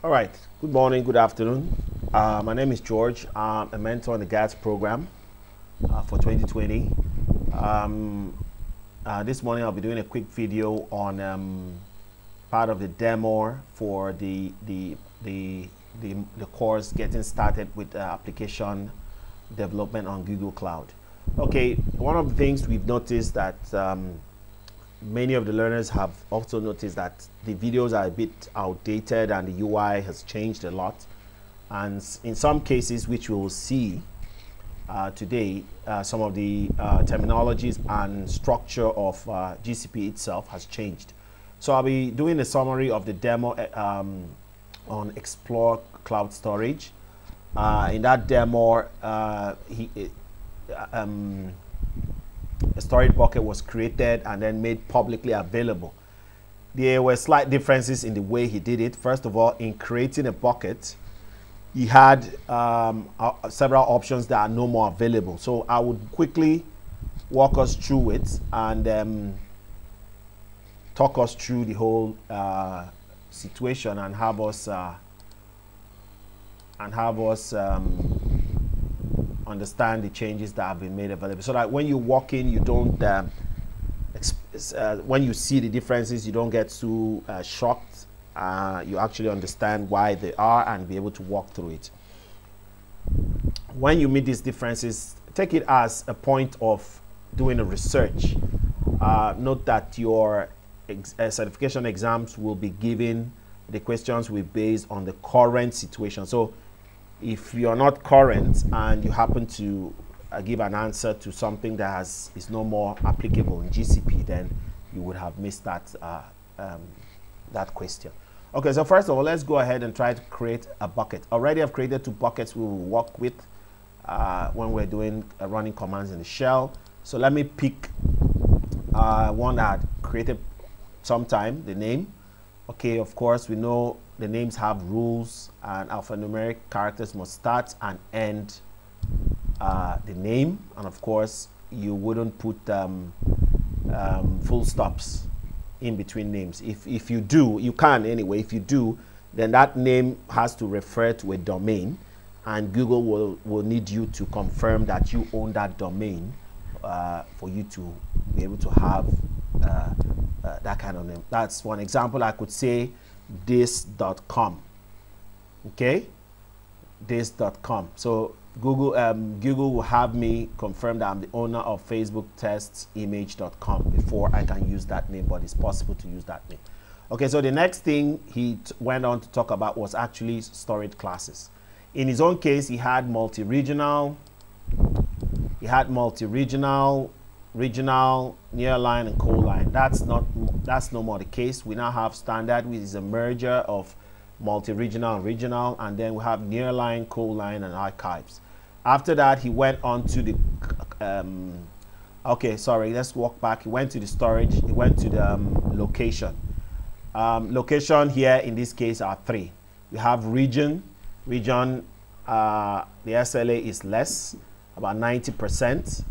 All right, good morning, good afternoon. My name is George. I'm a mentor on the GATS program for 2020. This morning I'll be doing a quick video on part of the demo for the course getting started with application development on Google Cloud. Okay, one of the things we've noticed that many of the learners have also noticed that the videos are a bit outdated and the UI has changed a lot, and in some cases, which we will see today, some of the terminologies and structure of GCP itself has changed. So I'll be doing a summary of the demo on Explore Cloud Storage. In that demo, a storage bucket was created and then made publicly available. There were slight differences in the way he did it. First of all, in creating a bucket, he had several options that are no more available. So I would quickly walk us through it and talk us through the whole situation and have us understand the changes that have been made available, so that when you walk in, you don't when you see the differences, you don't get too shocked. You actually understand why they are and be able to walk through it. When you meet these differences, take it as a point of doing a research. Note that your certification exams will be given, the questions will be based on the current situation. So if you're not current and you happen to give an answer to something that is no more applicable in GCP, then you would have missed that that question. Okay, so first of all, let's go ahead and try to create a bucket. Already I've created two buckets we will work with when we're doing running commands in the shell. So let me pick one that I created sometime, the name. Okay, of course, we know the names have rules, and alphanumeric characters must start and end the name. And of course, you wouldn't put full stops in between names. If you do, you can anyway. If you do, then that name has to refer to a domain, and Google will need you to confirm that you own that domain for you to be able to have that kind of name. That's one example. I could say this.com. Okay, this.com. So Google will have me confirm that I'm the owner of Facebook tests image.com before I can use that name, but it's possible to use that name. Okay, so the next thing he went on to talk about was actually storage classes. In his own case, he had multi-regional, regional, nearline, and co-line. That's no more the case. We now have standard, which is a merger of multi-regional and regional, and then we have nearline, co-line, and archives. After that, he went on to the okay, sorry, let's walk back. He went to the storage, he went to the location. Location here in this case are three. We have region, the SLA is less, about 90%.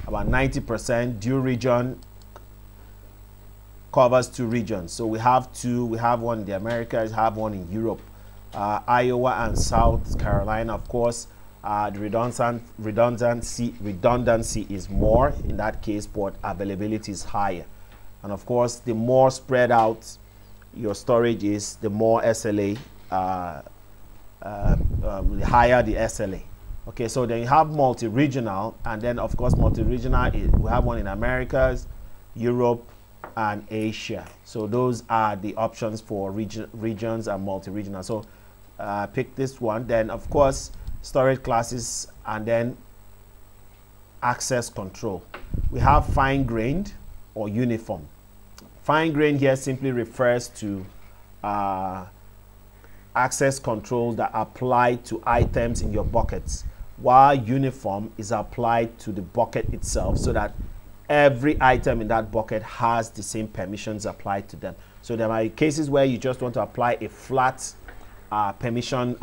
About 90%. Due region covers two regions. So we have two. We have one in the Americas, have one in Europe. Iowa and South Carolina, of course, the redundancy is more in that case, but availability is higher. And of course, the more spread out your storage is, the more SLA, the higher the SLA. Okay, so then you have multi-regional, and then of course multi-regional, we have one in Americas, Europe, and Asia. So those are the options for regions and multi-regional. So pick this one. Then of course storage classes, and then access control. We have fine-grained or uniform. Fine-grained here simply refers to access controls that apply to items in your buckets, while uniform is applied to the bucket itself, so that every item in that bucket has the same permissions applied to them. So there are cases where you just want to apply a flat permission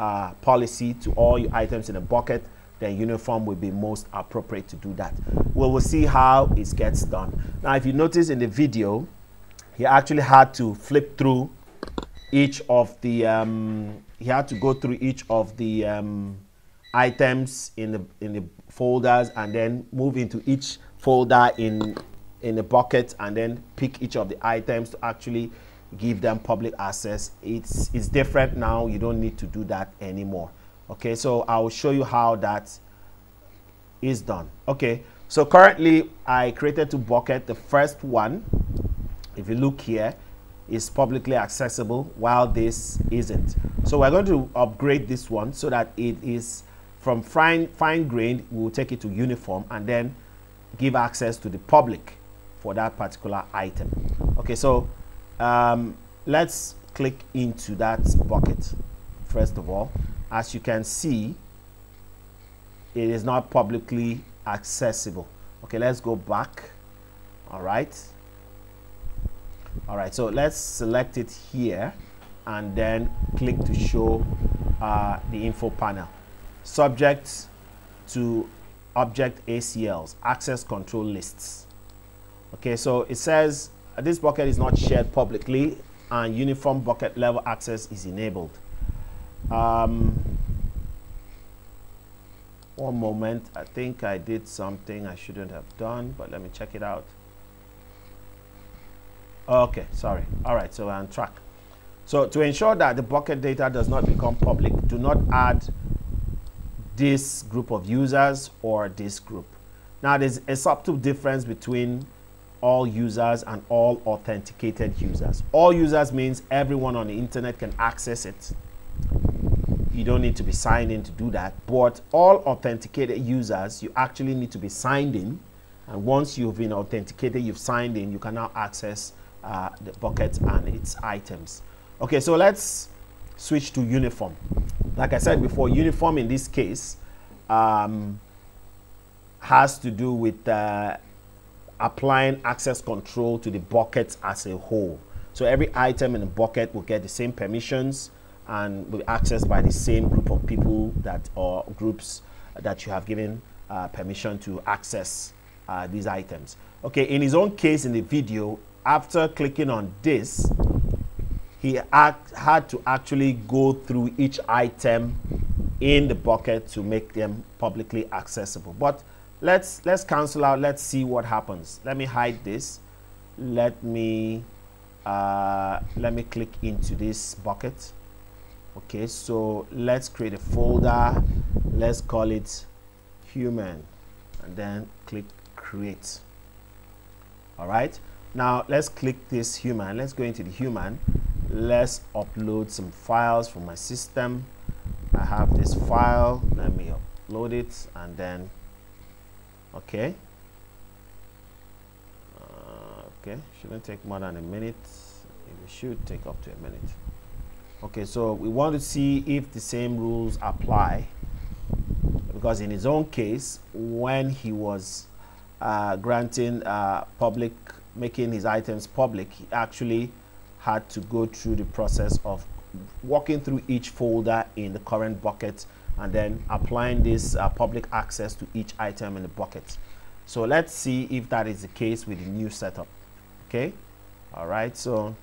policy to all your items in a bucket, then uniform will be most appropriate to do that. We will see how it gets done. Now, if you notice in the video, he actually had to flip through each of the he had to go through each of the items in the folders, and then move into each folder in the bucket, and then pick each of the items to actually give them public access. It's different now. You don't need to do that anymore. Okay, so I will show you how that is done. Okay, so currently I created 2 buckets. The first one, if you look here, is publicly accessible, while this isn't. So we're going to upgrade this one so that it is from fine grained. We'll take it to uniform and then give access to the public for that particular item. Okay, so let's click into that bucket. First of all, as you can see, it is not publicly accessible. Okay, let's go back. All right, so let's select it here and then click to show the info panel. Subject to object ACLs, access control lists. Okay, so it says this bucket is not shared publicly and uniform bucket level access is enabled. One moment, I think I did something I shouldn't have done, but let me check it out. Okay, sorry. All right, so we're on track. So to ensure that the bucket data does not become public, do not add this group of users or this group. Now, there's a subtle difference between all users and all authenticated users. All users means everyone on the internet can access it. You don't need to be signed in to do that. But all authenticated users, you actually need to be signed in. And once you've been authenticated, you've signed in, you can now access the bucket and its items. Okay, so let's switch to uniform. Like I said before, uniform in this case has to do with applying access control to the bucket as a whole. So every item in the bucket will get the same permissions and will be accessed by the same group of people that, or groups that you have given permission to access these items. Okay, in his own case in the video, after clicking on this, he had to actually go through each item in the bucket to make them publicly accessible. But let's cancel out. Let's see what happens. Let me hide this. Let me click into this bucket. Okay, so let's create a folder. Let's call it human, and then click create. All right, now let's click this human. Let's go into the human. Let's upload some files from my system. I have this file. Let me upload it, and then okay, shouldn't take more than a minute. It should take up to a minute. Okay, so we want to see if the same rules apply, because in his own case, when he was granting making his items public, he actually had to go through the process of walking through each folder in the current bucket and then applying this public access to each item in the bucket. So let's see if that is the case with the new setup. Okay, all right, so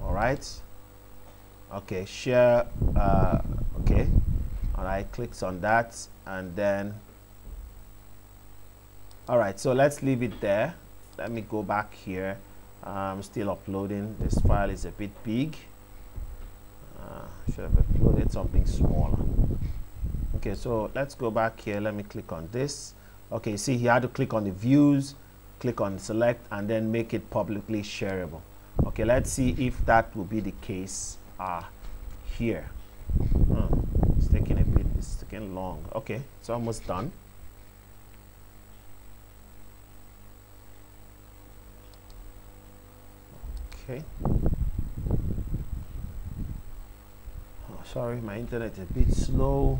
all right, okay, share, okay, all right, clicks on that, and then all right, so let's leave it there. Let me go back here. I'm still uploading. This file is a bit big. Should have uploaded something smaller. Okay, so let's go back here. Let me click on this. Okay, see, he had to click on the views, click on select, and then make it publicly shareable. Okay, let's see if that will be the case here. It's taking a bit, it's taking long. Okay, it's almost done. Okay. Oh, sorry, my internet is a bit slow.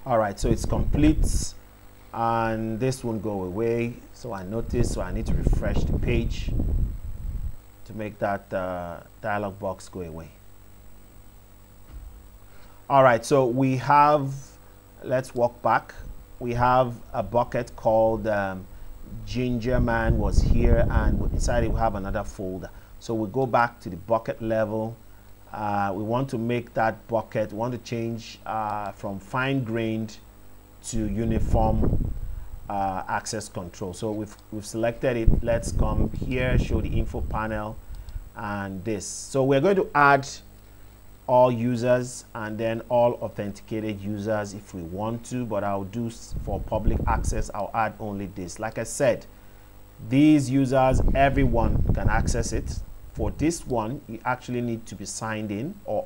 All right, so it's complete, and this won't go away. So I noticed, so I need to refresh the page to make that dialog box go away. All right, so we have, let's walk back. We have a bucket called Ginger Man was here, and inside it we have another folder. So we go back to the bucket level. We want to make that bucket, we want to change from fine-grained to uniform access control. So we've selected it. Let's come here, show the info panel, and this. So we're going to add all users and then all authenticated users if we want to, but I'll do for public access, I'll add only this. Like I said, these users, everyone can access it. For this one, you actually need to be signed in or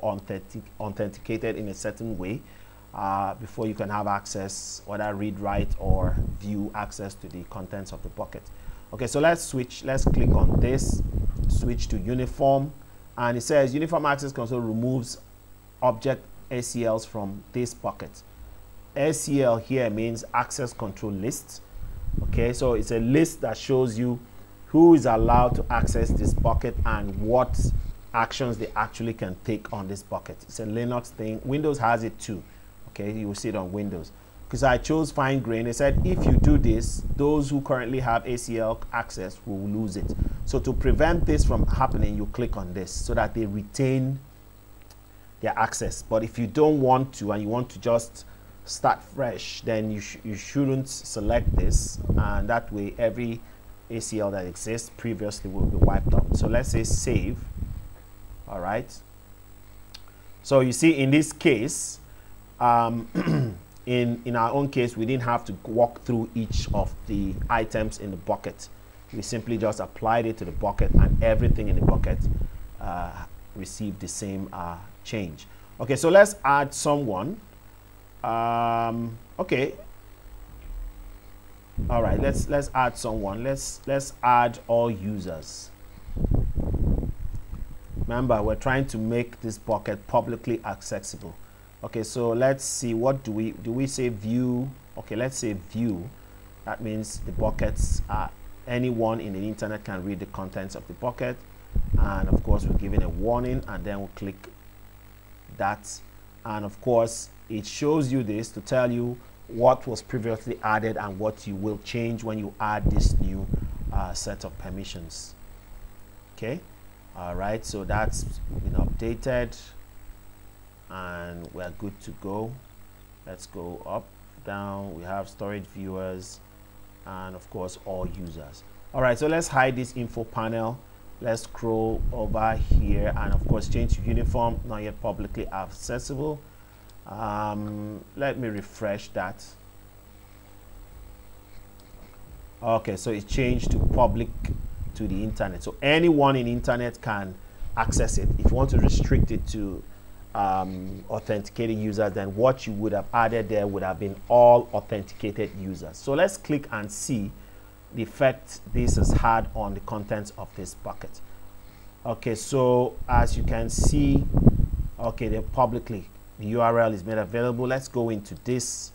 authenticated in a certain way before you can have access, whether read, write, or view access to the contents of the bucket. Okay, so let's switch. Let's click on this, switch to uniform, and it says uniform access control removes object ACLs from this bucket. ACL here means access control list. Okay, so it's a list that shows you who is allowed to access this bucket and what actions they actually can take on this bucket. It's a Linux thing. Windows has it too. Okay, you will see it on Windows. Because I chose fine grain, they said if you do this, those who currently have ACL access will lose it. So to prevent this from happening, you click on this so that they retain their access. But if you don't want to and you want to just start fresh, then you shouldn't select this, and that way every ACL that exists previously will be wiped out. So let's say save. All right. So you see in this case, in our own case, we didn't have to walk through each of the items in the bucket. We simply just applied it to the bucket, and everything in the bucket received the same change. Okay, so let's add someone. Okay. All right, let's add someone. Let's add all users. Remember, we're trying to make this bucket publicly accessible. Okay, so let's see, what do we say view? Okay, let's say view. That means the buckets anyone in the internet can read the contents of the bucket, and of course we're giving a warning, and then we'll click that, and of course it shows you this to tell you what was previously added and what you will change when you add this new set of permissions. Okay, all right, so that's been updated and we're good to go. Let's go up, down. We have storage viewers and of course all users. All right, so let's hide this info panel. Let's scroll over here and of course change to uniform, not yet publicly accessible. Let me refresh that. Okay, so it changed to public to the internet, so anyone in the internet can access it. If you want to restrict it to authenticated users, then what you would have added there would have been all authenticated users. So let's click and see the effect this has had on the contents of this bucket. Okay, so as you can see, okay, they're publicly, the URL is made available. Let's go into this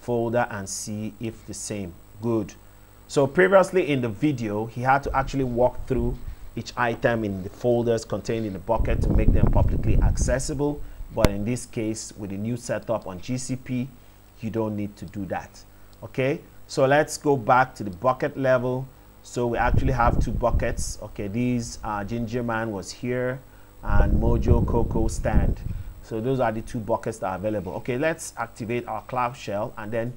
folder and see if the same. Good. So previously in the video, he had to actually walk through each item in the folders contained in the bucket to make them publicly accessible. But in this case, with the new setup on GCP, you don't need to do that. Okay, so let's go back to the bucket level. So we actually have two buckets. Okay, these Ginger Man was here and Mojo Coco Stand. So those are the two buckets that are available. Okay, let's activate our Cloud Shell and then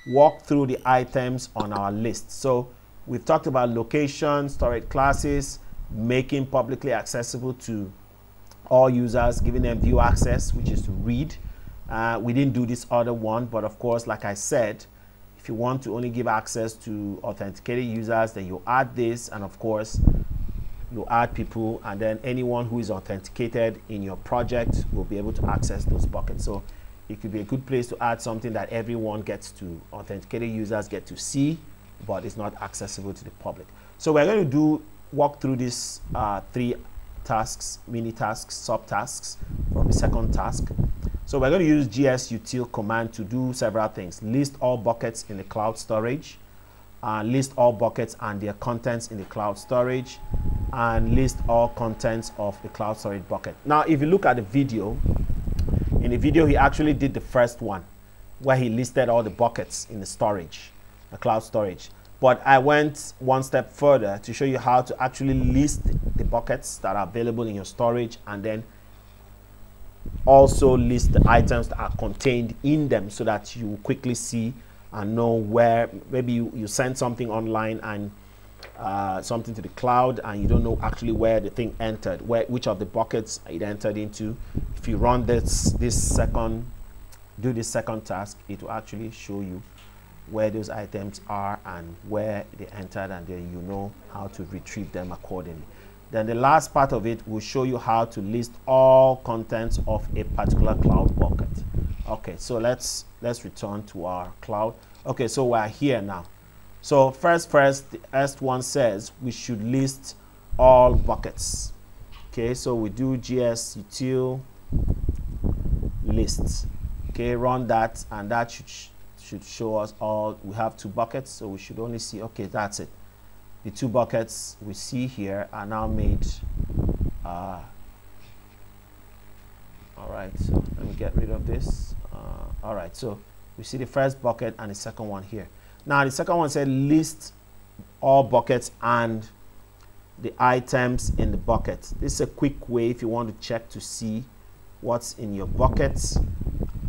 walk through the items on our list. So we've talked about location, storage classes, making publicly accessible to all users, giving them view access, which is to read. We didn't do this other one, but of course, like I said, if you want to only give access to authenticated users, then you add this, and of course you add people, and then anyone who is authenticated in your project will be able to access those buckets. So it could be a good place to add something that everyone gets to, authenticated users get to see, but it's not accessible to the public. So we're going to walk through these three tasks, mini tasks, subtasks from the second task. So we're going to use gsutil command to do several things. List all buckets in the cloud storage, list all buckets and their contents in the cloud storage, and list all contents of the cloud storage bucket. Now, if you look at the video, In the video, he actually did the first one where he listed all the buckets in the storage, the cloud storage. But I went one step further to show you how to actually list the buckets that are available in your storage, and then also list the items that are contained in them, so that you quickly see and know where maybe you send something online and something to the cloud, and you don't know actually where the thing entered, which of the buckets it entered into. If you run do this second task, it will actually show you where those items are and where they entered, and then you know how to retrieve them accordingly. Then the last part of it will show you how to list all contents of a particular cloud bucket. Okay, so let's return to our cloud. Okay, so we're here now. So first, the first one says we should list all buckets. Okay, so we do gs util list. Okay, run that, and that should show us all. We have 2 buckets, so we should only see, okay, that's it. The 2 buckets we see here are now made. All right, so let me get rid of this. All right, so we see the first bucket and the second one here. Now the second one said list all buckets and the items in the bucket. This is a quick way if you want to check to see what's in your buckets,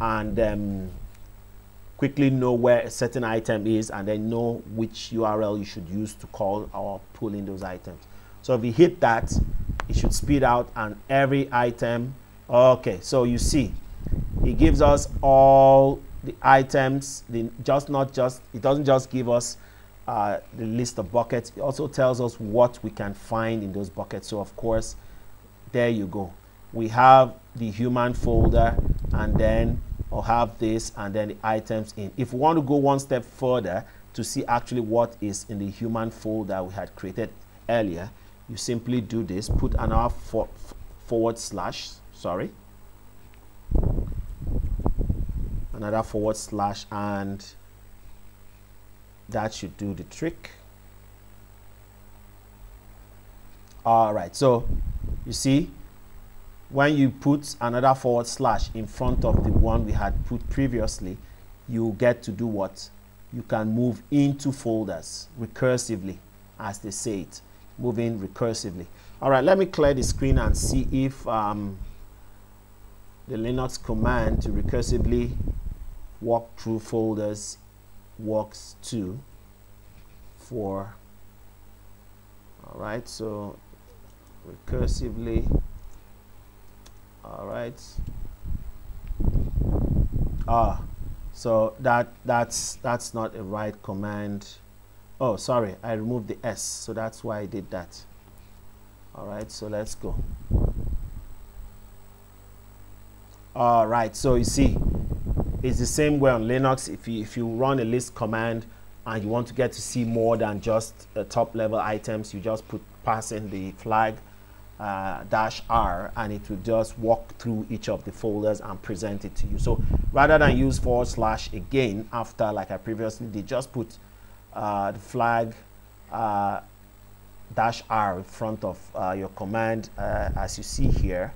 and quickly know where a certain item is, and then know which URL you should use to call or pull in those items. So if you hit that, it should speed out and every item. Okay, so you see it gives us all the items. It doesn't just give us the list of buckets, it also tells us what we can find in those buckets. So of course, there you go, we have the human folder, and then I'll have this, and then the items in. If we want to go one step further to see actually what is in the human folder we had created earlier, you simply do this, put another forward slash, another forward slash, and that should do the trick. All right, so you see, when you put another forward slash in front of the one we had put previously, you get to do what? You can move into folders recursively, as they say it, moving recursively. All right, let me clear the screen and see if the Linux command to recursively walk through folders works too. All right, so recursively. All right. So that's not a right command. Oh, sorry, I removed the S, so that's why I did that. All right, so let's go. All right, so you see, it's the same way on Linux. If you run a list command and you want to get to see more than just top level items, you just pass in the flag -R, and it will just walk through each of the folders and present it to you. So rather than use / again after, like I previously did, just put the flag -R in front of your command, as you see here,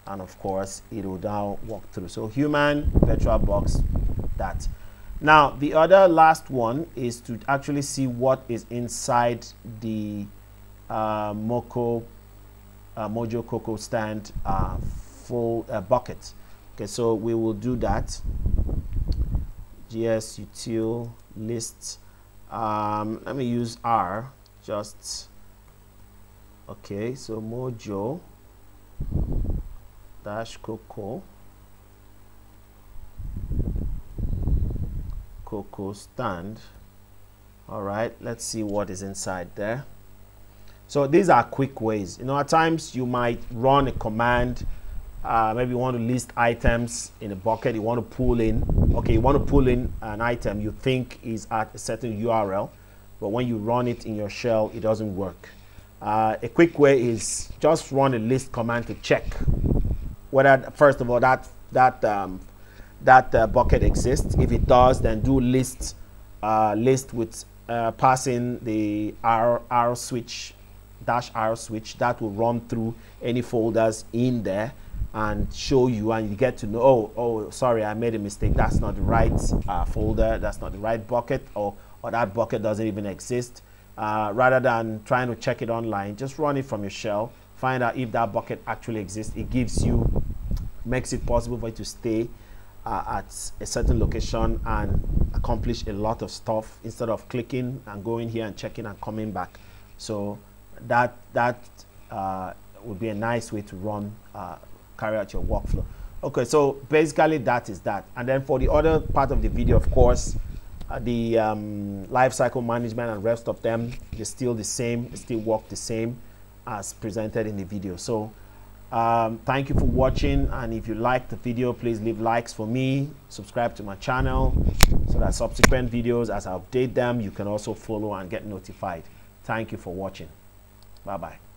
and of course it will now walk through. So human VirtualBox that. Now the other last one is to actually see what is inside the Mojo Coco stand full bucket. Okay, so we will do that. gs util list. Let me use R. Just okay. So Mojo Coco stand. All right. Let's see what is inside there. So these are quick ways. You know, at times you might run a command. Maybe you want to list items in a bucket. You want to pull in. Okay, you want to pull in an item you think is at a certain URL, but when you run it in your shell, it doesn't work. A quick way is just run a list command to check whether, first of all, that bucket exists. If it does, then do list with passing the R switch. -R switch that will run through any folders in there, and show you, and you get to know, oh, sorry, I made a mistake. That's not the right folder. That's not the right bucket, or that bucket doesn't even exist. Rather than trying to check it online, just run it from your shell. Find out if that bucket actually exists. It makes it possible for you to stay at a certain location and accomplish a lot of stuff instead of clicking and going here and checking and coming back. So that would be a nice way to carry out your workflow. Okay, so basically that is that. And then for the other part of the video, of course, the life cycle management and rest of them, they're still the same. They still work the same as presented in the video. So thank you for watching, and if you like the video, please leave likes for me, subscribe to my channel so that subsequent videos, as I update them, you can also follow and get notified. Thank you for watching. Bye bye.